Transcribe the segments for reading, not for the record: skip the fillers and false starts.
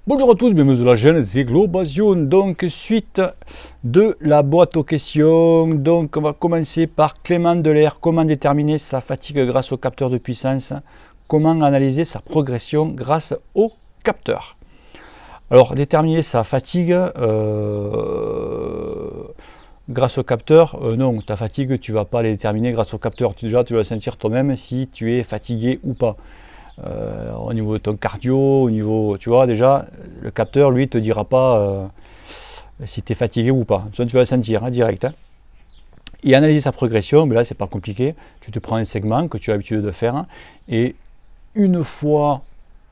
Bonjour à tous, bienvenue sur la chaîne C'est Globation. Donc suite de la boîte aux questions. Donc on va commencer par Clément Delair. Comment déterminer sa fatigue grâce au capteur de puissance? Comment analyser sa progression grâce au capteur? Alors déterminer sa fatigue grâce au capteur, non, ta fatigue tu vas pas la déterminer grâce au capteur. Déjà tu vas sentir toi-même si tu es fatigué ou pas. Au niveau de ton cardio, au niveau, tu vois, déjà, le capteur, lui, te dira pas si tu es fatigué ou pas. Ça, tu vas le sentir hein, direct. Hein. Et analyser sa progression, mais là, c'est pas compliqué. Tu te prends un segment que tu as l'habitude de faire et une fois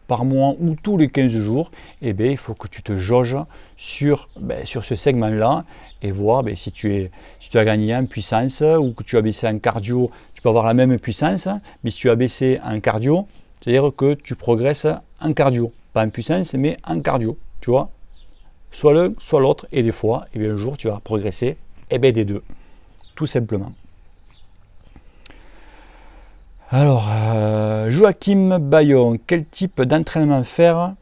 par mois ou tous les 15 jours, eh bien, il faut que tu te jauges sur ce segment-là et voir si tu as gagné en puissance ou que tu as baissé en cardio. Tu peux avoir la même puissance, mais si tu as baissé en cardio, c'est-à-dire que tu progresses en cardio, pas en puissance, mais en cardio, tu vois. Soit l'un, soit l'autre, et des fois, et bien, un jour, tu vas progresser des deux, tout simplement. Alors, Joachim Bayon, quel type d'entraînement faire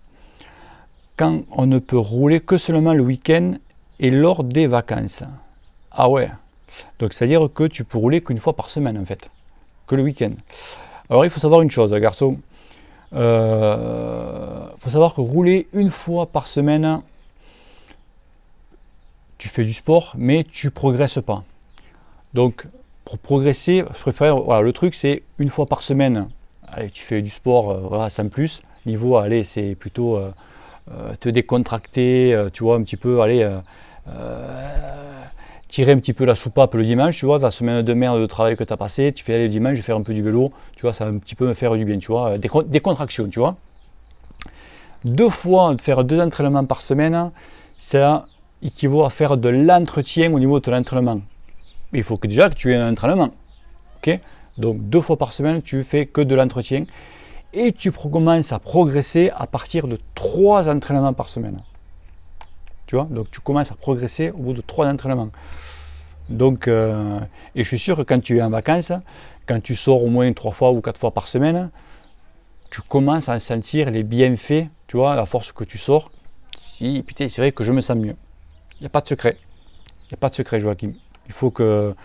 quand on ne peut rouler que seulement le week-end et lors des vacances? Ah ouais, donc c'est-à-dire que tu peux rouler qu'une fois par semaine, en fait, que le week-end. Alors il faut savoir une chose, garçon. Il faut savoir que rouler une fois par semaine, tu fais du sport, mais tu progresses pas. Donc pour progresser, je préfère, voilà, le truc c'est une fois par semaine. Allez, tu fais du sport, voilà, sans plus. Niveau, allez, c'est plutôt te décontracter, tu vois, un petit peu, allez. Tirer un petit peu la soupape le dimanche, tu vois, ta semaine de merde de travail que tu as passé, tu fais aller le dimanche, je vais faire un peu du vélo, tu vois, ça va un petit peu me faire du bien, tu vois, des contractions, tu vois. Faire deux entraînements par semaine, ça équivaut à faire de l'entretien au niveau de ton entraînement. Il faut que déjà que tu aies un entraînement, ok? Donc 2 fois par semaine, tu fais que de l'entretien et tu commences à progresser à partir de 3 entraînements par semaine. Tu vois, donc tu commences à progresser au bout de 3 entraînements. Donc, et je suis sûr que quand tu es en vacances, quand tu sors au moins 3 fois ou 4 fois par semaine, tu commences à sentir les bienfaits, tu vois, à la force que tu sors. Si, putain, c'est vrai que je me sens mieux. Il n'y a pas de secret. Il n'y a pas de secret, Joachim. Il faut que...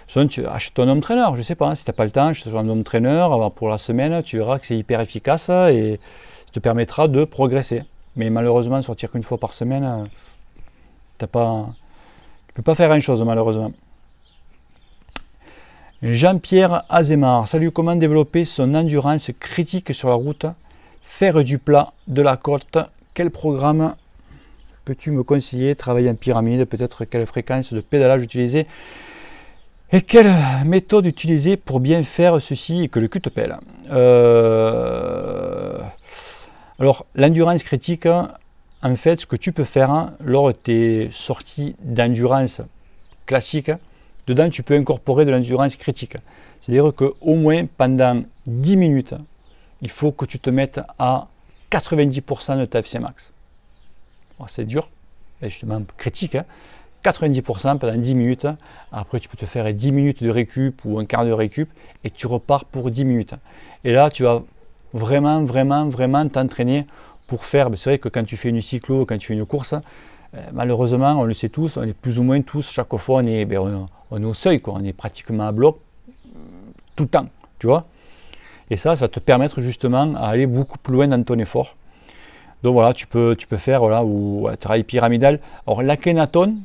Soit tu achètes un home trainer, je ne sais pas, si tu n'as pas le temps, achète un home trainer pour la semaine, tu verras que c'est hyper efficace et ça te permettra de progresser. Mais malheureusement, sortir qu'une fois par semaine, tu ne peux pas faire grand-chose, malheureusement. Jean-Pierre Azemar, salut, comment développer son endurance critique sur la route? Faire du plat, de la côte, quel programme peux-tu me conseiller? Travailler en pyramide, peut-être quelle fréquence de pédalage utiliser? Et quelle méthode utiliser pour bien faire ceci et que le cul te pèle? Alors, l'endurance critique, en fait, ce que tu peux faire lors de tes sorties d'endurance classiques, dedans, tu peux incorporer de l'endurance critique. C'est-à-dire qu'au moins pendant 10 minutes, il faut que tu te mettes à 90% de ta FC max. C'est dur, justement critique, 90% pendant 10 minutes. Après, tu peux te faire 10 minutes de récup ou un quart de récup et tu repars pour 10 minutes. Et là, tu vas vraiment t'entraîner pour faire, c'est vrai que quand tu fais une cyclo, quand tu fais une course, malheureusement, on le sait tous, on est plus ou moins tous, chaque fois, on est au seuil, quoi. On est pratiquement à bloc tout le temps, tu vois. Et ça va te permettre justement à aller beaucoup plus loin dans ton effort. Donc voilà, tu peux faire, voilà, ou travail pyramidal. Alors l'Akhenaton,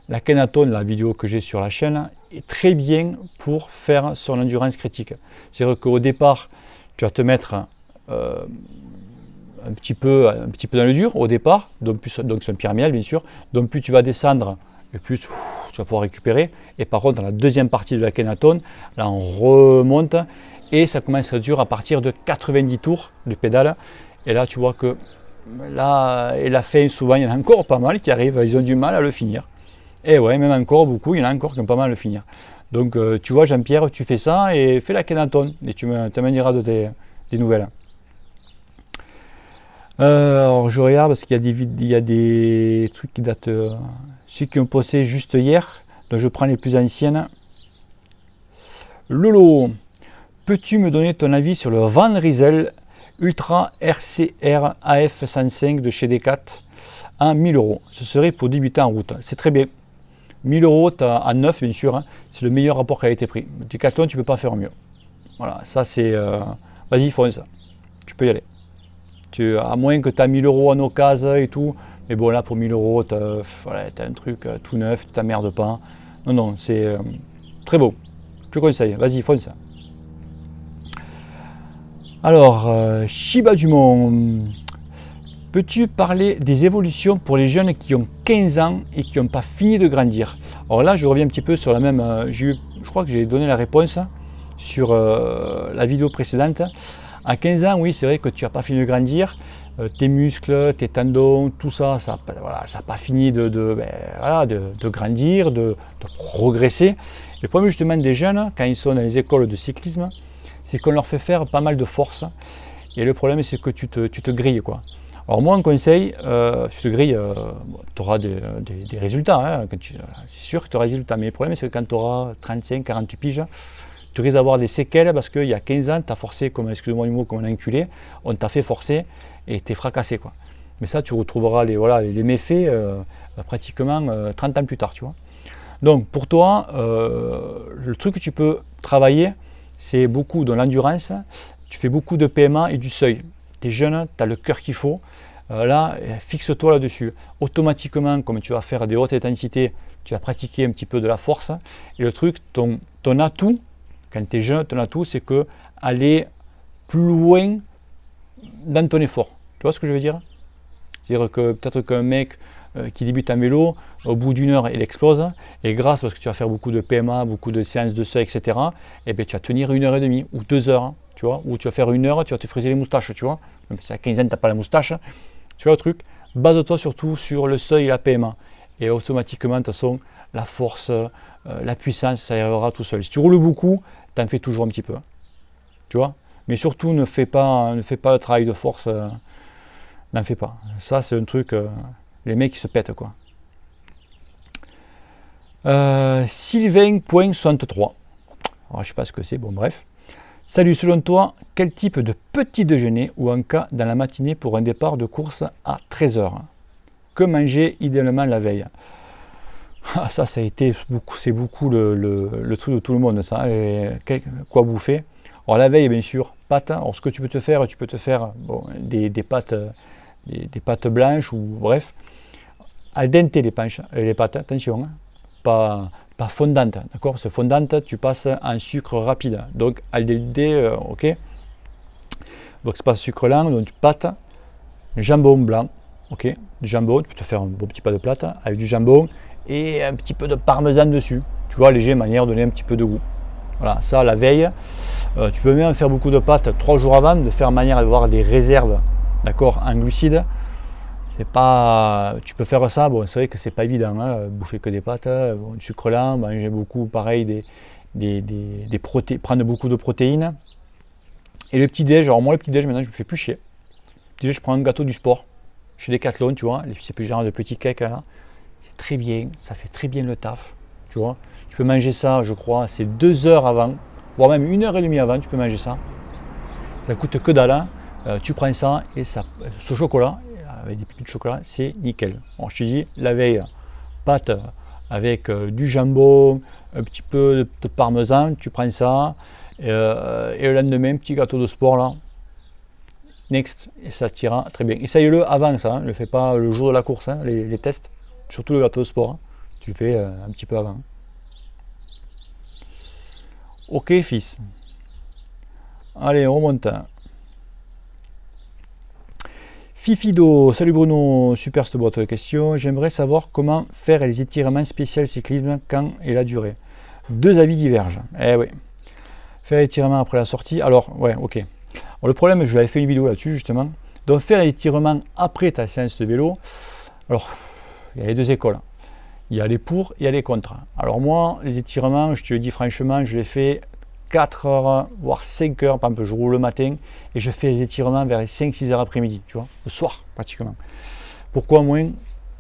la vidéo que j'ai sur la chaîne, est très bien pour faire son endurance critique. C'est-à-dire qu'au départ, tu vas te mettre un petit peu dans le dur au départ, donc c'est un pyramidal bien sûr, donc plus tu vas descendre et plus tu vas pouvoir récupérer. Et par contre dans la deuxième partie de la Kenaton, là on remonte et ça commence à durer à partir de 90 tours de pédale. Et là tu vois que là, et la fin souvent il y en a encore pas mal qui arrivent, ils ont du mal à le finir. Et ouais, même encore beaucoup, il y en a encore qui ont pas mal à le finir. Donc tu vois Jean-Pierre, tu fais ça et fais la Kenaton et tu me diras des nouvelles. Alors je regarde parce qu'il y a des trucs qui datent, ceux qui ont posté juste hier, donc je prends les plus anciennes. Lolo, peux-tu me donner ton avis sur le Van Rysel Ultra RCR AF 105 de chez Decat à 1000 €. Ce serait pour débuter en route. C'est très bien. 1000 € en neuf, bien sûr. Hein. C'est le meilleur rapport qualité-prix. Decathlon, tu ne peux pas faire mieux. Voilà, ça c'est... vas-y, fonce. Tu peux y aller. À moins que tu as 1000 € en occasion et tout. Mais bon, là, pour 1000 €, tu as un truc tout neuf, tu t'emmerdes pas. Non, non, c'est très beau. Je te conseille. Vas-y, fonce. Alors, Shiba Dumont, peux-tu parler des évolutions pour les jeunes qui ont 15 ans et qui n'ont pas fini de grandir? Alors là, je reviens un petit peu sur la même, je crois que j'ai donné la réponse sur la vidéo précédente. À 15 ans, oui, c'est vrai que tu n'as pas fini de grandir, tes muscles, tes tendons, tout ça, ça n'a pas fini de grandir, de progresser. Le problème justement des jeunes, quand ils sont dans les écoles de cyclisme, c'est qu'on leur fait faire pas mal de force. Et le problème, c'est que tu te grilles, quoi. Alors moi, un conseil, tu te grilles, tu auras des résultats. Hein, c'est sûr que tu auras des résultats. Mais le problème, c'est que quand tu auras 35, 48 piges, tu risques d'avoir des séquelles parce qu'il y a 15 ans, tu as forcé, excusez-moi le mot, comme un enculé. On t'a fait forcer et tu es fracassé, quoi. Mais ça, tu retrouveras les méfaits pratiquement 30 ans plus tard, tu vois. Donc pour toi, le truc que tu peux travailler, c'est beaucoup de l'endurance, tu fais beaucoup de PMA et du seuil. Tu es jeune, tu as le cœur qu'il faut, là, fixe-toi là-dessus. Automatiquement, comme tu vas faire des hautes intensités, tu vas pratiquer un petit peu de la force. Et le truc, ton atout, quand tu es jeune, ton atout, c'est que aller plus loin dans ton effort. Tu vois ce que je veux dire? C'est-à-dire que peut-être qu'un mec qui débute en vélo, au bout d'une heure, il explose. Et grâce, parce que tu vas faire beaucoup de PMA, beaucoup de séances de seuil, etc., et bien, tu vas tenir 1h30 ou 2 heures, tu vois, ou tu vas faire 1 heure, tu vas te friser les moustaches, tu vois. Même si à 15 ans, tu n'as pas la moustache, tu vois le truc. Base-toi surtout sur le seuil et la PMA. Et automatiquement, de toute façon, la force, la puissance, ça arrivera tout seul. Si tu roules beaucoup, tu en fais toujours un petit peu. Tu vois. Mais surtout, ne fais pas le travail de force. N'en fais pas. Ça, c'est un truc, les mecs qui se pètent, quoi. Sylvain.63. Alors, je sais pas ce que c'est, bon bref. Salut, selon toi, quel type de petit déjeuner ou un cas dans la matinée pour un départ de course à 13 h? Que manger idéalement la veille? Ça a été beaucoup, c'est beaucoup le truc de tout le monde, ça. Et quoi bouffer? Alors la veille, bien sûr, pâtes. Alors ce que tu peux te faire bon, des pâtes blanches ou bref. Al dente les pâtes, attention, hein. Pas fondante, d'accord? Parce que fondante, tu passes en sucre rapide. Donc al dente, ok. Donc c'est pas sucre lent, donc pâte, jambon blanc, ok. Du jambon, tu peux te faire un bon petit pas de plate avec du jambon et un petit peu de parmesan dessus. Tu vois, léger, manière de donner un petit peu de goût. Voilà, ça la veille. Tu peux même faire beaucoup de pâtes 3 jours avant, de faire manière d'avoir des réserves, d'accord, en glucides. C'est pas, tu peux faire ça, bon c'est vrai que c'est pas évident, hein, bouffer que des pâtes, bon, du sucre lent, manger beaucoup, pareil, prendre beaucoup de protéines. Et le petit déj, alors moi le petit déj maintenant je me fais plus chier. Le petit déj, je prends un gâteau du sport, chez Decathlon, tu vois, c'est plus genre de petits cakes là, c'est très bien, ça fait très bien le taf, tu vois. Tu peux manger ça, je crois, c'est 2 heures avant, voire même 1h30 avant, tu peux manger ça. Ça coûte que dalle, hein. Tu prends ça et ça, ce chocolat, avec des pépites de chocolat, c'est nickel. Bon, je te dis, la veille, pâte avec du jambon, un petit peu de parmesan, tu prends ça, et le lendemain, petit gâteau de sport là, next, et ça t'ira très bien. Essaye-le avant ça, hein, ne le fais pas le jour de la course, hein, les tests, surtout le gâteau de sport, hein, tu le fais un petit peu avant. Ok fils, allez on remonte. Fifido, salut Bruno, super cette boîte de questions. J'aimerais savoir comment faire les étirements spécial cyclisme, quand et la durée. 2 avis divergent. Eh oui. Faire l'étirement après la sortie. Alors, ouais, ok. Alors, le problème, je l'avais fait une vidéo là-dessus justement. Donc, faire l'étirement après ta séance de vélo. Alors, il y a les deux écoles. Il y a les pour, il y a les contre. Alors, moi, les étirements, je te le dis franchement, je les fais 4 heures, voire 5 heures, par exemple, je roule le matin et je fais les étirements vers les 5-6 heures après-midi, tu vois, le soir pratiquement. Pourquoi moins?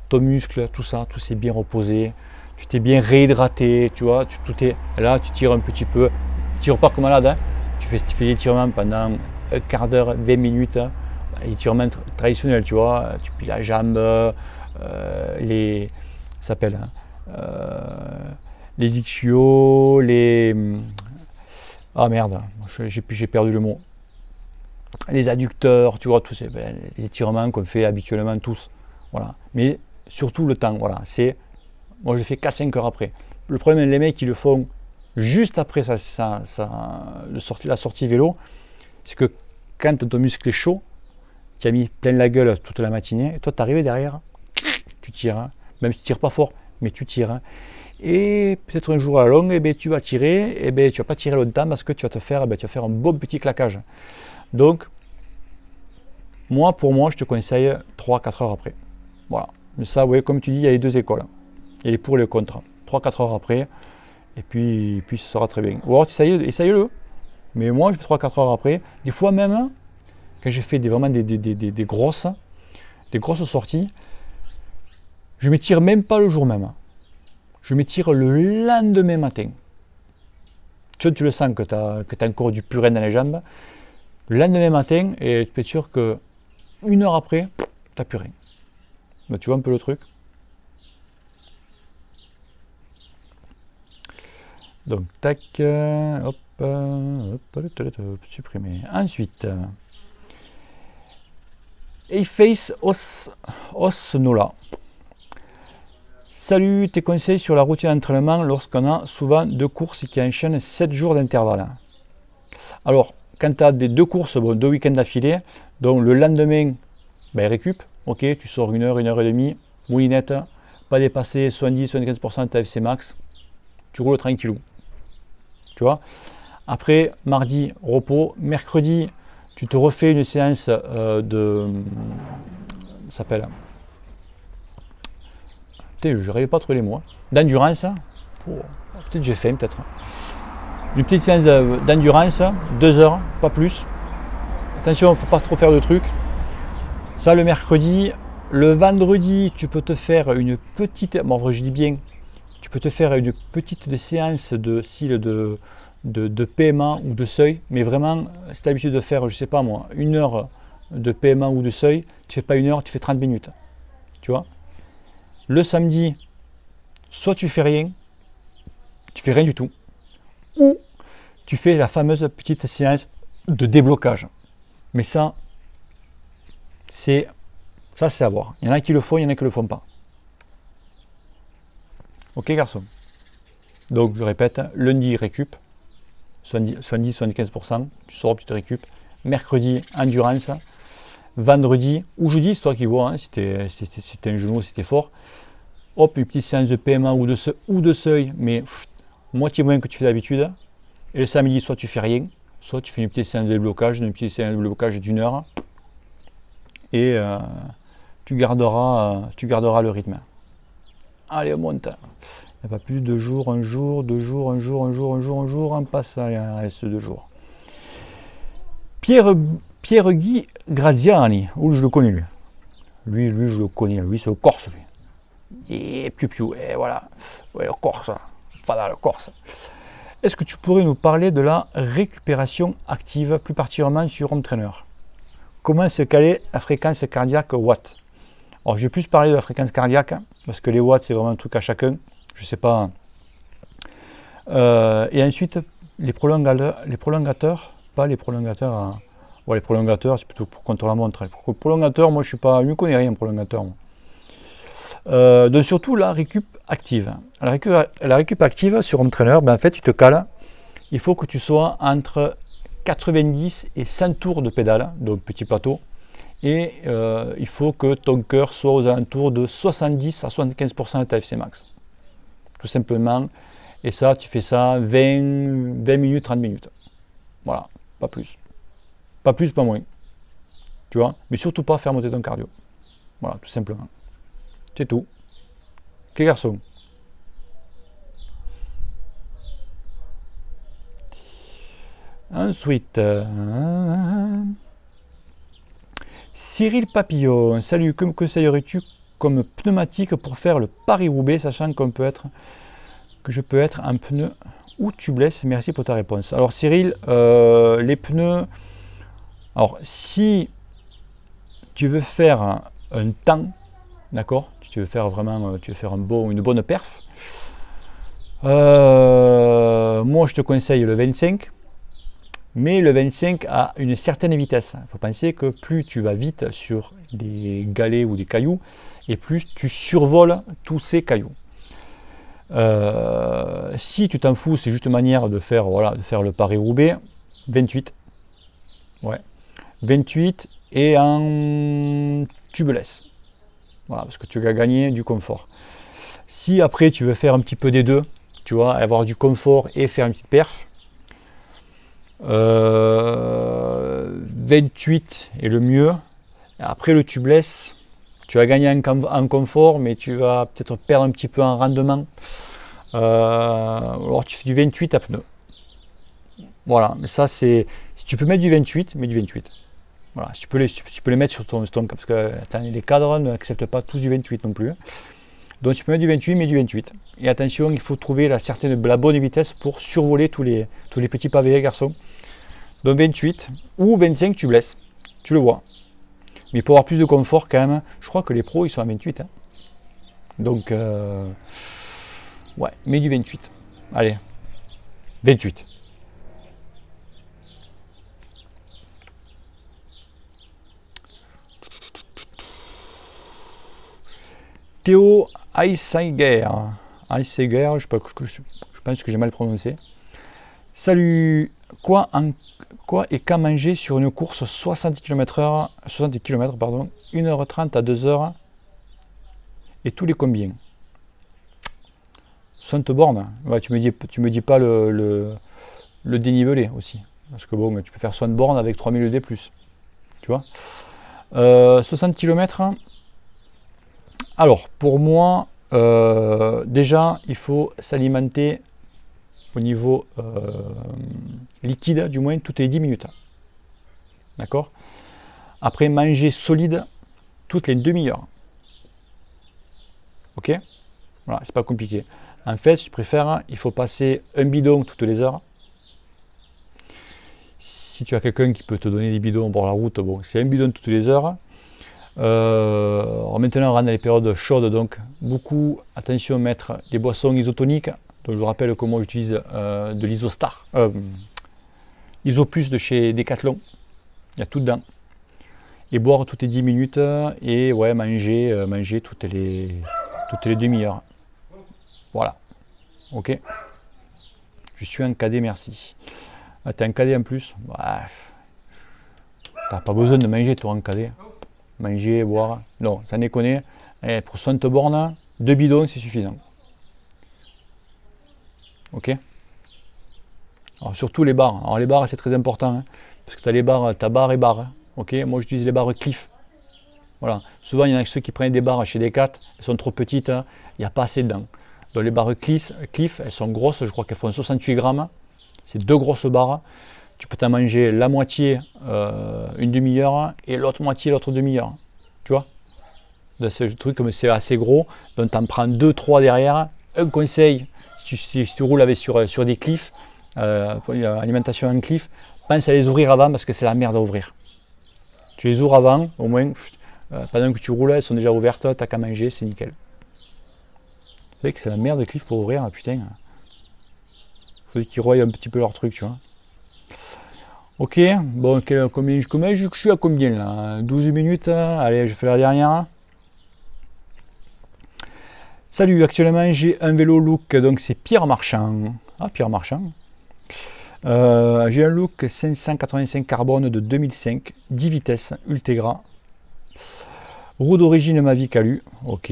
Ton muscle, tout ça, tout s'est bien reposé, tu t'es bien réhydraté, tu vois, tout est là, tu tires un petit peu, tu tires pas comme malade, hein. Tu fais l'étirement pendant un quart d'heure, 20 minutes, étirements traditionnels, tu vois, tu plies la jambe, ça s'appelle les ischio, ah merde, j'ai perdu le mot. Les adducteurs, tu vois, tous les étirements qu'on fait habituellement tous. Voilà. Mais surtout le temps, voilà. Moi je le fais 4-5 heures après. Le problème, les mecs qui le font juste après la sortie vélo, c'est que quand ton muscle est chaud, tu as mis plein la gueule toute la matinée, et toi tu arrives derrière, tu tires, hein. Même si tu tires pas fort, mais tu tires. Hein. Et peut-être un jour à la longue, eh ben, tu vas tirer, et ben, tu vas pas tirer longtemps parce que tu vas te faire, tu vas faire un bon petit claquage. Donc, pour moi, je te conseille 3-4 heures après. Voilà. Mais ça, ouais, comme tu dis, il y a les deux écoles. Il y a les pour et les contre. 3-4 heures après, et puis ça sera très bien. Ou alors, essaye-le. Mais moi, je fais 3-4 heures après. Des fois même, quand j'ai fait vraiment des grosses sorties, je m'étire même pas le jour même. Je m'étire le lendemain matin. Tu le sens que tu as encore du purin dans les jambes. Le lendemain matin, et tu peux être sûr que 1 heure après, tu n'as plus rien. Ben, tu vois un peu le truc. Donc, tac, hop, supprimer. Ensuite, A-Face Osnola. Salut, tes conseils sur la routine d'entraînement lorsqu'on a souvent 2 courses qui enchaînent 7 jours d'intervalle. Alors, quand tu as 2 courses, 2 week-ends d'affilée, donc le lendemain, récup, ok, tu sors 1 heure, 1 heure et demie, moulinette, pas dépasser 70-75% de ta FC max, tu roules tranquillou. Tu vois. Après, mardi, repos, mercredi, tu te refais une séance ça s'appelle. Je n'arrive pas à trouver les mots. D'endurance, peut-être j'ai fait, peut-être. Une petite séance d'endurance, 2 heures, pas plus. Attention, il ne faut pas trop faire de trucs. Ça, le mercredi. Le vendredi, tu peux te faire une petite. Bon, je dis bien, tu peux te faire une petite séance de style de PMA ou de seuil. Mais vraiment, si tu as l'habitude de faire, je sais pas moi, 1 heure de PMA ou de seuil, tu fais pas 1 heure, tu fais 30 minutes. Tu vois. Le samedi, soit tu fais rien du tout, ou tu fais la fameuse petite séance de déblocage. Mais ça, c'est à voir. Il y en a qui le font, il y en a qui ne le font pas. Ok, garçon. Donc, je répète, lundi, récup, 70-75%, tu sors, tu te récupes. Mercredi, endurance. Vendredi ou jeudi, c'est toi qui vois, hein, si t'es un genou, si t'es fort. Hop, une petite séance de PMA ou de seuil, mais moitié moins que tu fais d'habitude. Et le samedi, soit tu fais rien, soit tu fais une petite séance de blocage, d'1 heure. Et tu garderas le rythme. Allez, on monte. Il n'y a pas plus de jours, un jour, 2 jours, un jour, on passe à il reste 2 jours. Pierre Guy Graziani, je le connais lui. Lui, je le connais, lui c'est le Corse lui. Et piou, et voilà. Ouais, le Corse, voilà le Corse. Est-ce que tu pourrais nous parler de la récupération active, plus particulièrement sur home trainer? Comment se caler la fréquence cardiaque watts? Alors, je vais plus parler de la fréquence cardiaque, parce que les watts, c'est vraiment un truc à chacun. Je sais pas. Et ensuite, les prolongateurs, pas les prolongateurs. Les prolongateurs, c'est plutôt pour contre la montre. Pour le prolongateur, moi, je ne connais rien, prolongateur. Donc, surtout la récup active. La récup active sur home trainer, en fait, tu te cales. Il faut que tu sois entre 90 et 100 tours de pédale, donc petit plateau. Et il faut que ton cœur soit aux alentours de 70 à 75% de ta FC max. Tout simplement. Et ça, tu fais ça 20 minutes, 30 minutes. Voilà, pas plus. Pas plus, pas moins. Tu vois, mais surtout pas faire monter ton cardio. Voilà, tout simplement. C'est tout. Ok, garçon. Ensuite, Cyril Papillon, salut, que me conseillerais-tu comme pneumatique pour faire le Paris-Roubaix, sachant que je peux être un pneu ou tubeless? Merci pour ta réponse. Alors Cyril, les pneus, Alors, si tu veux faire un temps, d'accord, si tu veux faire vraiment, tu veux faire une bonne perf, moi je te conseille le 25, mais le 25 à une certaine vitesse. Il faut penser que plus tu vas vite sur des galets ou des cailloux, et plus tu survoles tous ces cailloux. Si tu t'en fous, c'est juste une manière de faire, voilà, de faire le Paris-Roubaix, 28. Ouais. 28 et en tubeless. Voilà, parce que tu vas gagner du confort. Si après tu veux faire un petit peu des deux, tu vois, avoir du confort et faire une petite perf, 28 est le mieux. Après le tubeless, tu vas gagner en confort, mais tu vas peut-être perdre un petit peu en rendement. Alors tu fais du 28 à pneus. Voilà, mais ça c'est... Si tu peux mettre du 28, mets du 28. Voilà, si tu peux les mettre sur ton parce que attends, les cadres n'acceptent pas tous du 28 non plus. Donc tu peux mettre du 28, mais du 28. Et attention, il faut trouver la bonne vitesse pour survoler tous les petits pavés, garçons. Donc 28 ou 25, tu blesses. Tu le vois. Mais pour avoir plus de confort quand même, je crois que les pros ils sont à 28. Hein. Donc ouais, mets du 28. Allez, 28. Théo Eiseiger, je pense que j'ai mal prononcé. Salut, quoi et quand manger sur une course 60 km/h, 60 km, pardon, 1h30 à 2h et tous les combien? 60 bornes, ouais, tu me dis pas le dénivelé aussi. Parce que bon, tu peux faire 60 bornes avec 3000 ED+. Tu vois 60 km. Alors, pour moi, déjà, il faut s'alimenter au niveau liquide, du moins, toutes les 10 minutes. D'accord? Après, manger solide toutes les demi-heures. Ok? Voilà, c'est pas compliqué. En fait, si tu préfères, il faut passer un bidon toutes les heures. Si tu as quelqu'un qui peut te donner des bidons pour la route, bon, c'est un bidon toutes les heures. Maintenant on rentre dans les périodes chaudes, donc beaucoup attention à mettre des boissons isotoniques. Donc je vous rappelle que moi j'utilise de l'Isostar, Isoplus de chez Decathlon, il y a tout dedans. Et boire toutes les 10 minutes et ouais, manger toutes les demi-heures. Voilà, ok. Je suis un cadet, merci. Ah, t'es un cadet en plus, bref. T'as pas besoin de manger toi en cadet. Manger, boire, non, ça déconne. Et pour 60 bornes, 2 bidons, c'est suffisant. Ok. Alors surtout les barres. Alors les barres, c'est très important, hein, parce que tu as les barres, ta barre et barre. Hein, ok. Moi, j'utilise les barres Cliff. Voilà. Souvent, il y en a ceux qui prennent des barres chez Decat, elles sont trop petites, hein, il n'y a pas assez dedans. Donc les barres Cliff, elles sont grosses, je crois qu'elles font 68 grammes. C'est 2 grosses barres. Tu peux t'en manger la moitié une demi-heure et l'autre moitié l'autre demi-heure. Tu vois? C'est le truc comme c'est assez gros, donc tu en prends 2-3 derrière. Un conseil, si tu roules avec sur des cliffs, alimentation en cliff, pense à les ouvrir avant parce que c'est la merde à ouvrir. Tu les ouvres avant, au moins, pendant que tu roules, elles sont déjà ouvertes, tu n'as qu'à manger, c'est nickel. Vous savez que c'est la merde de cliff pour ouvrir, putain. Il faut qu'ils roient un petit peu leur truc, tu vois. Ok, bon, je suis à combien là? 12 minutes, allez, je fais la dernière. Salut, actuellement j'ai un vélo Look, donc c'est Pierre Marchand. Ah, Pierre Marchand. J'ai un Look 585 carbone de 2005, 10 vitesses, Ultegra. Roue d'origine Mavic Alu, ok,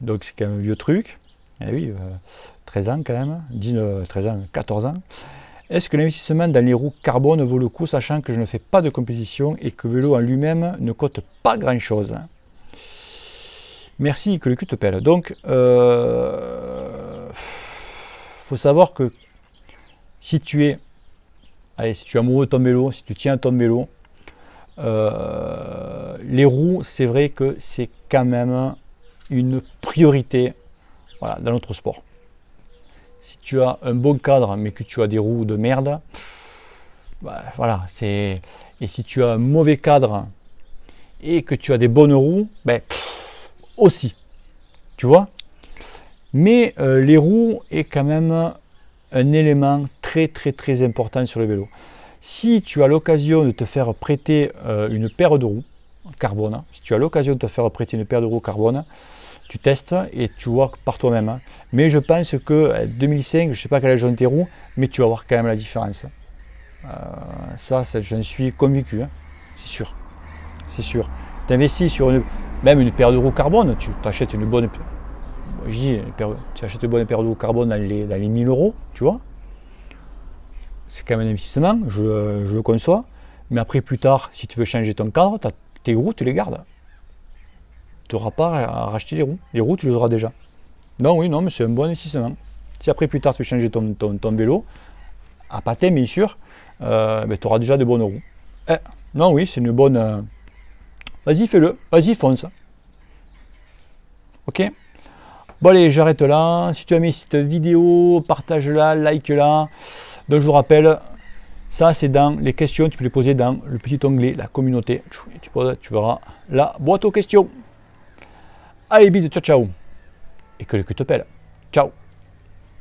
donc c'est quand même un vieux truc. Eh oui, 13 ans quand même, 13 ans, 14 ans. Est-ce que l'investissement dans les roues carbone vaut le coup, sachant que je ne fais pas de compétition et que le vélo en lui-même ne coûte pas grand-chose? Merci, que le cul te pèle. Donc, faut savoir que si tu es amoureux de ton vélo, si tu tiens à ton vélo, les roues, c'est vrai que c'est quand même une priorité, voilà, dans notre sport. Si tu as un bon cadre mais que tu as des roues de merde, bah, voilà, c'est... Et si tu as un mauvais cadre et que tu as des bonnes roues, ben, aussi, tu vois. Mais les roues est quand même un élément très important sur le vélo. Si tu as l'occasion de te faire prêter une paire de roues carbone, si tu as l'occasion de te faire prêter une paire de roues carbone, tu testes et tu vois par toi-même. Mais je pense que 2005, je ne sais pas quelle âge ont tes roues, mais tu vas voir quand même la différence. Ça j'en suis convaincu, hein. C'est sûr. C'est sûr. Tu investis sur même une paire de roues carbone, tu t'achètes une bonne... Je dis, tu achètes une bonne paire de roues carbone dans les 1000 euros, tu vois. C'est quand même un investissement, je le conçois. Mais après, plus tard, si tu veux changer ton cadre, tes roues, tu les gardes. Tu n'auras pas à racheter les roues. Les roues, tu les auras déjà. Non, oui, non, mais c'est un bon investissement. Si après, plus tard, tu veux changer ton vélo, à pâté, bien sûr, ben, tu auras déjà de bonnes roues. Non, oui, c'est une bonne... Vas-y, fais-le. Vas-y, fonce. Ok? Bon, allez, j'arrête là. Si tu as aimé cette vidéo, partage-la, like-la. Donc, je vous rappelle, ça, c'est dans les questions. Tu peux les poser dans le petit onglet, la communauté. Tu verras la boîte aux questions. Allez, bisous, ciao, ciao. Et que le cul te pèle. Ciao.